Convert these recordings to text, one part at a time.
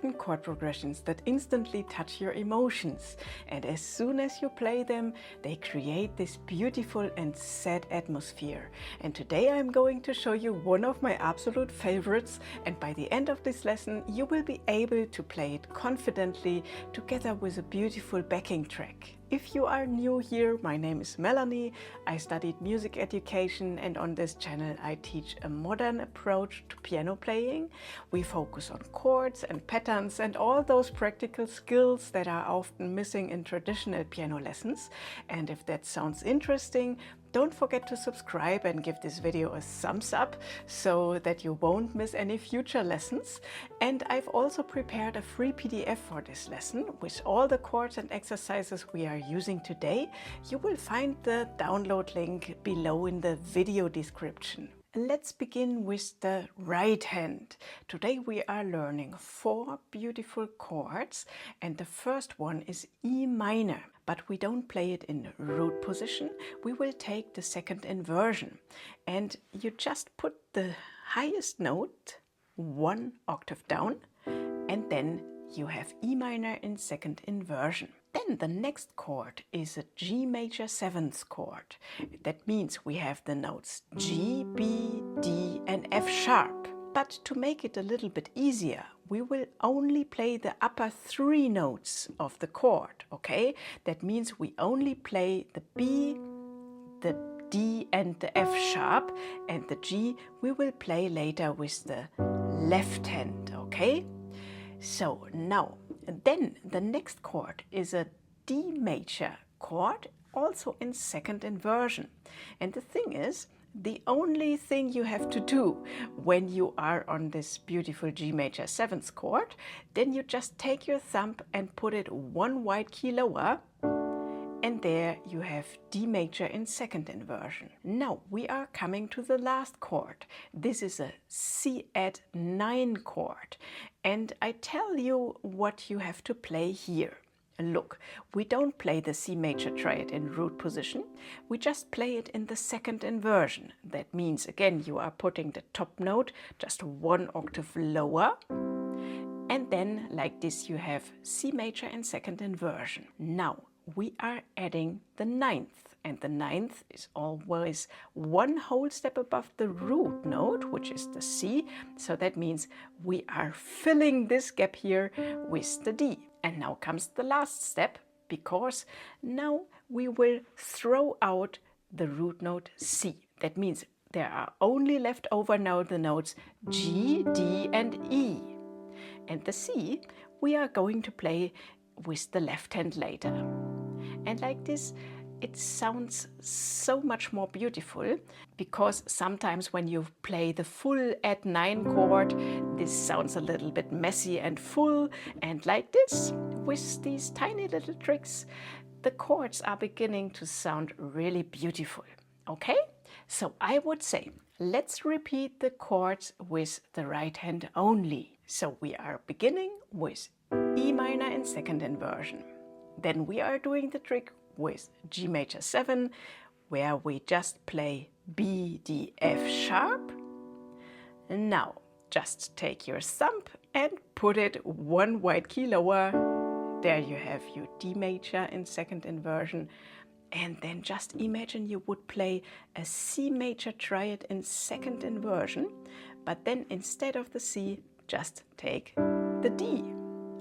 certain chord progressions that instantly touch your emotions, and as soon as you play them, they create this beautiful and sad atmosphere. And today I'm going to show you one of my absolute favorites, and by the end of this lesson you will be able to play it confidently together with a beautiful backing track. If you are new here, my name is Melanie. I studied music education, and on this channel I teach a modern approach to piano playing. We focus on chords and patterns and all those practical skills that are often missing in traditional piano lessons. And if that sounds interesting, don't forget to subscribe and give this video a thumbs up so that you won't miss any future lessons. And I've also prepared a free PDF for this lesson with all the chords and exercises we are using today. You will find the download link below in the video description. Let's begin with the right hand. Today we are learning 4 beautiful chords, and the first one is E minor. But we don't play it in root position. We will take the second inversion, and you just put the highest note 1 octave down, and then you have E minor in second inversion. Then the next chord is a G major 7th chord. That means we have the notes G, B, D and F sharp. But to make it a little bit easier, we will only play the upper 3 notes of the chord, okay? That means we only play the B, the D and the F sharp, and the G we will play later with the left hand, okay? So now, then the next chord is a D major chord, also in second inversion. And the thing is, the only thing you have to do when you are on this beautiful G major 7th chord, then you just take your thumb and put it 1 white key lower, and there you have D major in second inversion. Now we are coming to the last chord. This is a C add 9 chord, and I tell you what you have to play here. Look, we don't play the C major triad in root position, we just play it in the second inversion. That means again you are putting the top note just 1 octave lower, and then like this you have C major in second inversion. Now we are adding the 9th, and the 9th is always 1 whole step above the root note, which is the C, so that means we are filling this gap here with the D. And now comes the last step, because now we will throw out the root note C. That means there are only left over now the notes G, D and E. And the C we are going to play with the left hand later. And like this, it sounds so much more beautiful, because sometimes when you play the full add 9 chord, this sounds a little bit messy and full, and like this, with these tiny little tricks, the chords are beginning to sound really beautiful. Okay? So I would say, let's repeat the chords with the right hand only. So we are beginning with E minor in second inversion. Then we are doing the trick with G major 7, where we just play B, D, F sharp. Now just take your thumb and put it 1 white key lower. There you have your D major in second inversion. And then just imagine you would play a C major triad in second inversion, but then instead of the C, just take the D.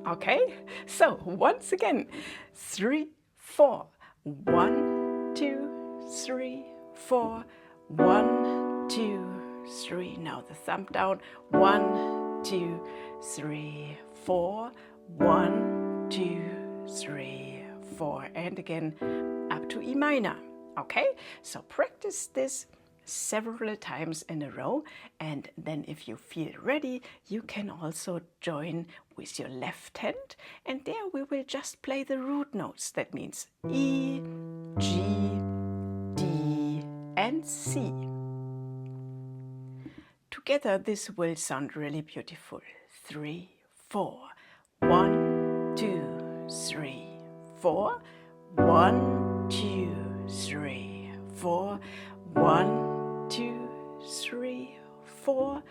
Okay, so once again, 3, 4, 1, 2, 3, 4, 1, 2, 3. Now the thumb down, 1, 2, 3, 4, 1, 2, 3, 4, and again up to E minor. Okay, so practice this several times in a row, and then if you feel ready, you can also join with your left hand, and there we will just play the root notes. That means E, G, D and C. Together this will sound really beautiful. 3, 4, 1, 2, 3, 4, 1, 2, 3, 4, 1, 2, 3, 4,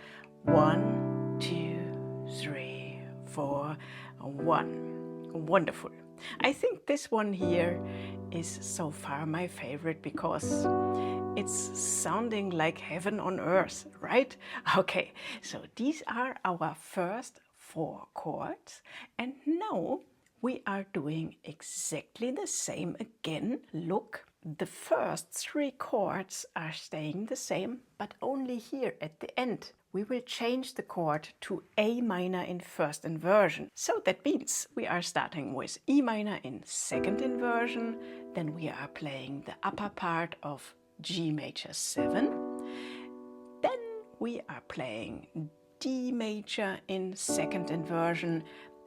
1, 2, 3, 4, 1. Wonderful. I think this one here is so far my favorite because it's sounding like heaven on earth, right? Okay, so these are our first 4 chords, and now we are doing exactly the same again. Look, the first 3 chords are staying the same, but only here at the end. We will change the chord to A minor in first inversion. So that means we are starting with E minor in second inversion, then we are playing the upper part of G major 7, then we are playing D major in second inversion,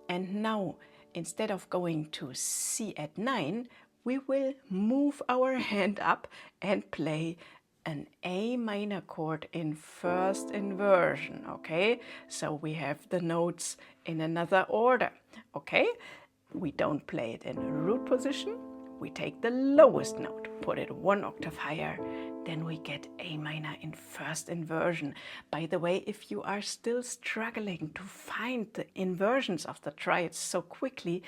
and now instead of going to C at 9, we will move our hand up and play an A minor chord in first inversion, okay? So we have the notes in another order, okay? We don't play it in root position. We take the lowest note, put it 1 octave higher, then we get A minor in first inversion. By the way, if you are still struggling to find the inversions of the triads so quickly,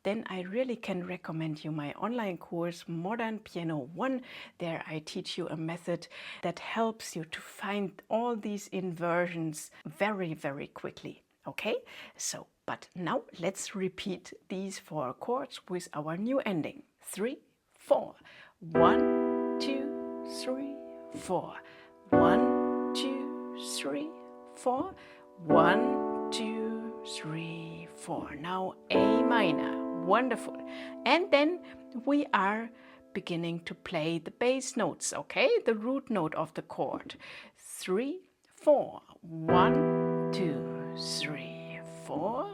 then I really can recommend you my online course, Modern Piano 1. There I teach you a method that helps you to find all these inversions very, very quickly. Okay, so, but now let's repeat these 4 chords with our new ending. 3, 4. 1, 2, 3, 4. 1, 2, 3, 4. 1, 2, 3, 4. Now A minor. Wonderful. And then we are beginning to play the bass notes, okay? The root note of the chord. 3, 4. 1, 2, 3, 4.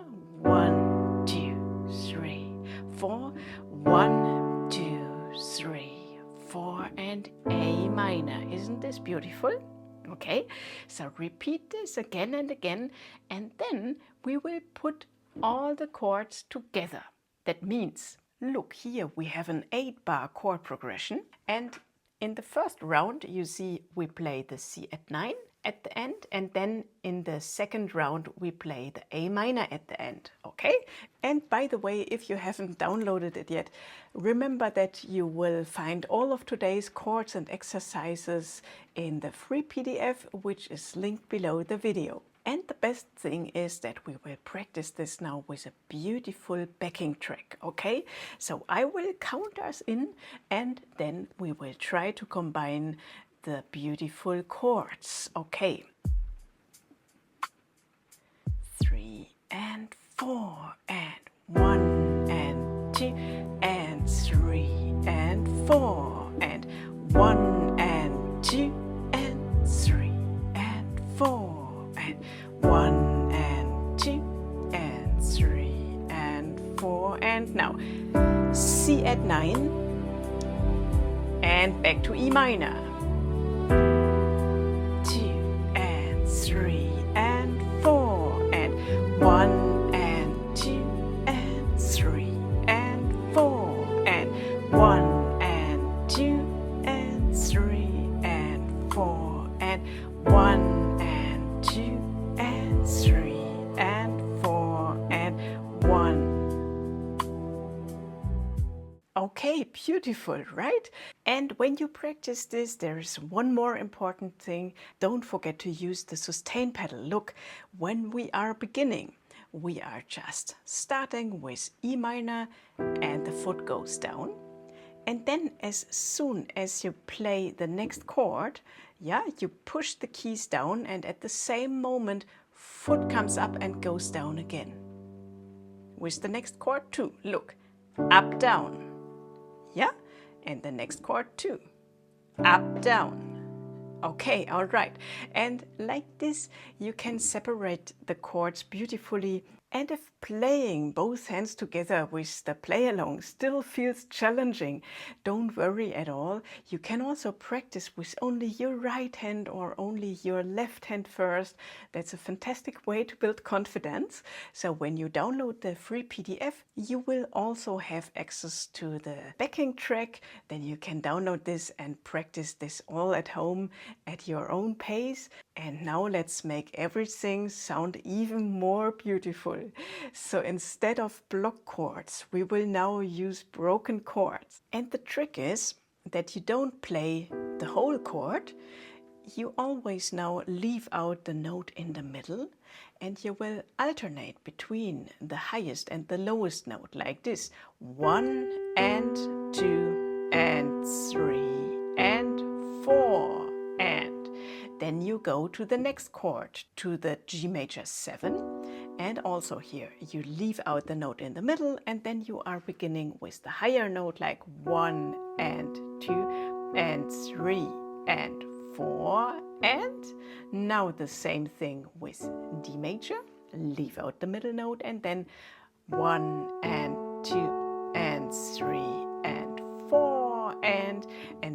1, 2, 3, 4. 1, 2, 3, 4. And A minor. Isn't this beautiful? Okay, so repeat this again and again, and then we will put all the chords together. That means, look here, we have an 8-bar chord progression, and in the first round you see we play the C at 9 at the end, and then in the second round we play the A minor at the end, okay? And by the way, if you haven't downloaded it yet, remember that you will find all of today's chords and exercises in the free PDF, which is linked below the video. And the best thing is that we will practice this now with a beautiful backing track, okay? So I will count us in, and then we will try to combine the beautiful chords, okay? 3 and 4 and 1 and 2 and 3 and 4 and 1 and 2 and 3 and 4 and 1 and 2 and 3 and 4, and now C at 9 and back to E minor. 2 and 3 and 4 and 1 and 2 and 3 and 4 and 1 and 2 and 3 and 4 and 1 and 2 and 3 and 4 and 1. Okay, beautiful, right? And when you practice this, there is one more important thing. Don't forget to use the sustain pedal. Look, when we are beginning, we are just starting with E minor and the foot goes down. And then as soon as you play the next chord, yeah, you push the keys down, and at the same moment, foot comes up and goes down again. With the next chord too, look, up, down. Yeah, and the next chord too, up, down. Okay, all right. And like this, you can separate the chords beautifully. And if playing both hands together with the play-along still feels challenging, don't worry at all. You can also practice with only your right hand or only your left hand first. That's a fantastic way to build confidence. So when you download the free PDF, you will also have access to the backing track. Then you can download this and practice this all at home at your own pace. And now let's make everything sound even more beautiful. So instead of block chords, we will now use broken chords. And the trick is that you don't play the whole chord. You always now leave out the note in the middle, and you will alternate between the highest and the lowest note like this. 1 and 2 and 3 and 4 and then you go to the next chord, to the G major 7, and also here you leave out the note in the middle, and then you are beginning with the higher note like 1 and 2 and 3 and 4, and now the same thing with D major, leave out the middle note, and then 1 and 2 and 3 and 4 and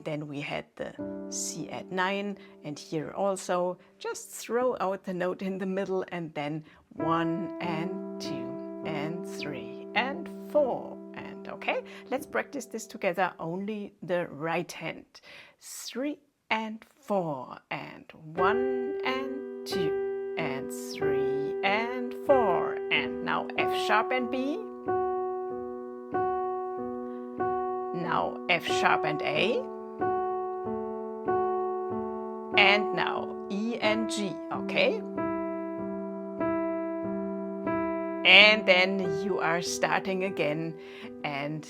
then we had the C at 9, and here also just throw out the note in the middle, and then 1 and 2 and 3 and 4 and okay, let's practice this together, only the right hand. 3 and 4 and 1 and 2 and 3 and 4 and now F sharp and B. Now F sharp and A, and now E and G, okay? And then you are starting again, and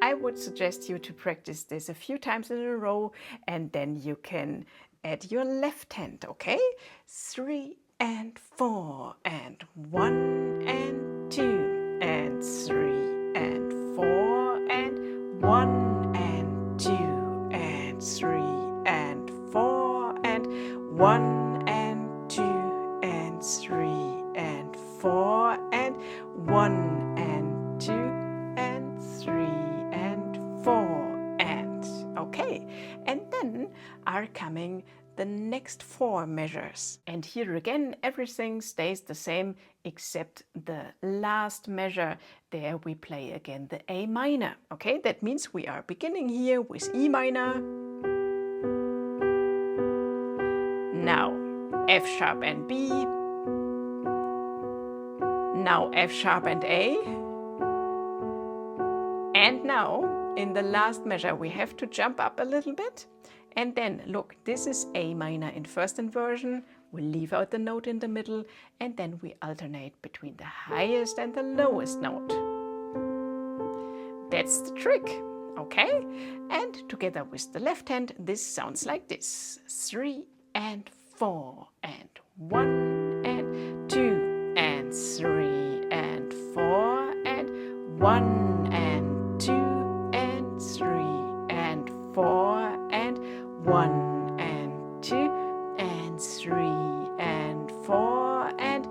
I would suggest you to practice this a few times in a row, and then you can add your left hand, okay? 3 and 4 and 1 and 2 and 3 and 4 and 1 and 2 and 3 and 4 and 1 and 2 and 3 and 4 and 1 and 2 and 3 and 4 and okay, and then are coming the next 4 measures, and here again everything stays the same except the last measure. There we play again the A minor, okay? That means we are beginning here with E minor, now F sharp and B, now F sharp and A, and now in the last measure we have to jump up a little bit. And then look, this is A minor in first inversion, we leave out the note in the middle, and then we alternate between the highest and the lowest note. That's the trick, okay? And together with the left hand, this sounds like this. 3 and 4 and 1 and 2 and 3 and 4 and 1 and 2 and 3 and 4 and 1 and 2 and 3 and 4 and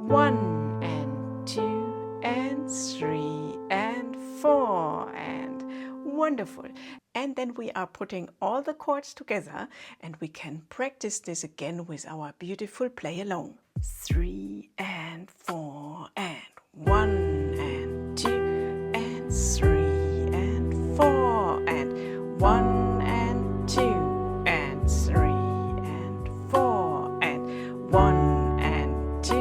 1 and 2 and 3 and 4 and wonderful. And then we are putting all the chords together, and we can practice this again with our beautiful play along. 3 and 4 and 1 and 2 and 3 and 4 and 1 and 2 and 3 and 4 and 1 and 2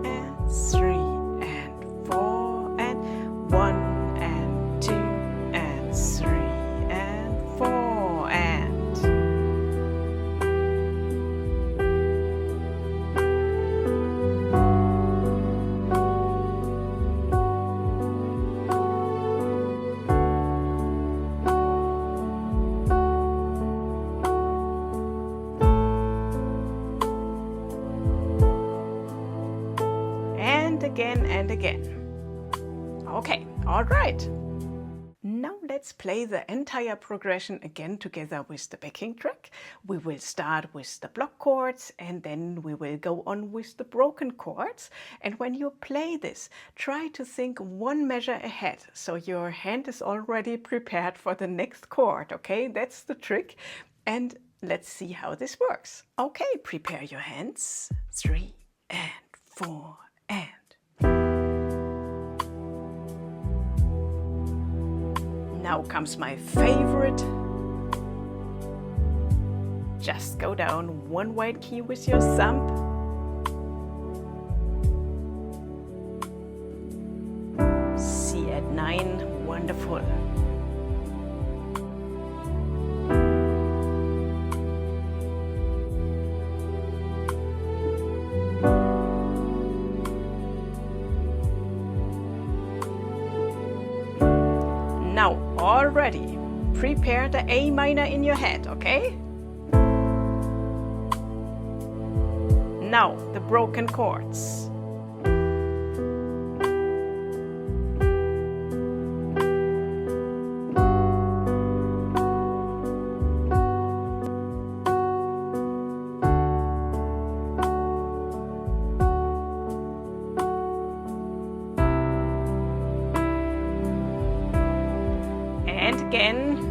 and 3 and 4 and 1 and 2 and 3 and 4 and again and again. Okay, all right. Now let's play the entire progression again together with the backing track. We will start with the block chords, and then we will go on with the broken chords. And when you play this, try to think one measure ahead, so your hand is already prepared for the next chord, okay? That's the trick. And let's see how this works. Okay, prepare your hands. 3 and 4 and now comes my favorite, just go down one white key with your thumb. C at 9, wonderful. Now, already prepare the A minor in your head, okay? Now, the broken chords. And again.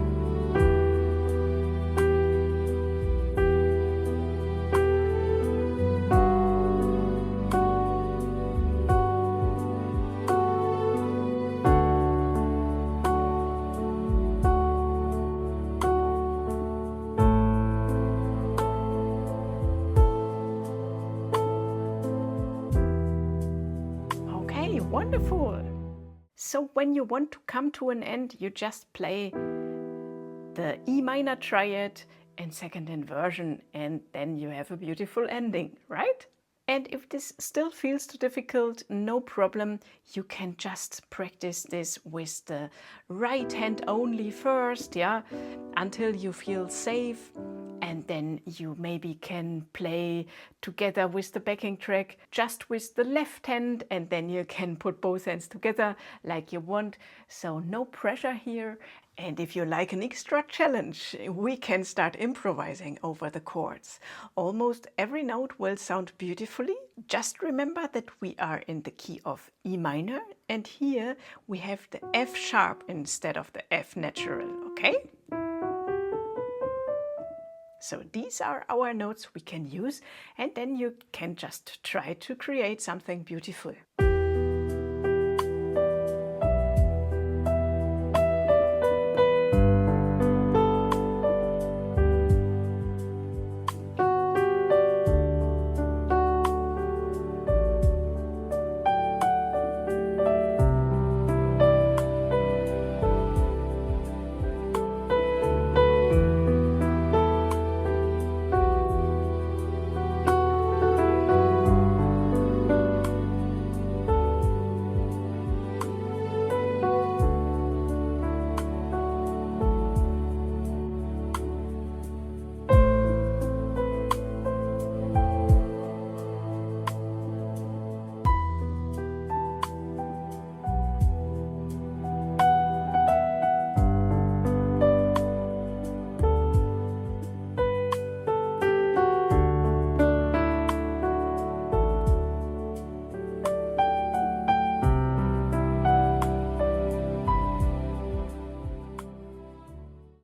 Okay, wonderful. So when you want to come to an end, you just play the E minor triad and second inversion, and then you have a beautiful ending, right? And if this still feels too difficult, no problem. You can just practice this with the right hand only first, yeah, until you feel safe. And then you maybe can play together with the backing track just with the left hand, and then you can put both hands together like you want. So no pressure here. And if you like an extra challenge, we can start improvising over the chords. Almost every note will sound beautifully. Just remember that we are in the key of E minor, and here we have the F sharp instead of the F natural, okay? So these are our notes we can use, and then you can just try to create something beautiful.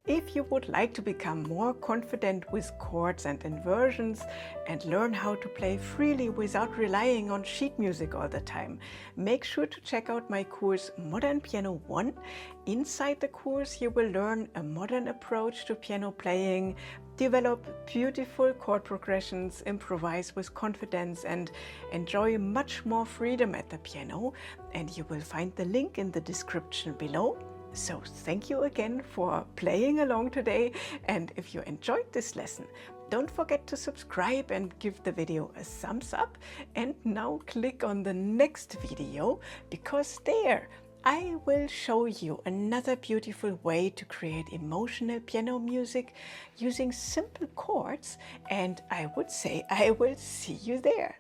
If you would like to become more confident with chords and inversions and learn how to play freely without relying on sheet music all the time, make sure to check out my course Modern Piano 1. Inside the course you will learn a modern approach to piano playing, develop beautiful chord progressions, improvise with confidence, and enjoy much more freedom at the piano. And you will find the link in the description below. So thank you again for playing along today, and if you enjoyed this lesson, don't forget to subscribe and give the video a thumbs up. And now click on the next video, because there I will show you another beautiful way to create emotional piano music using simple chords, and I would say I will see you there.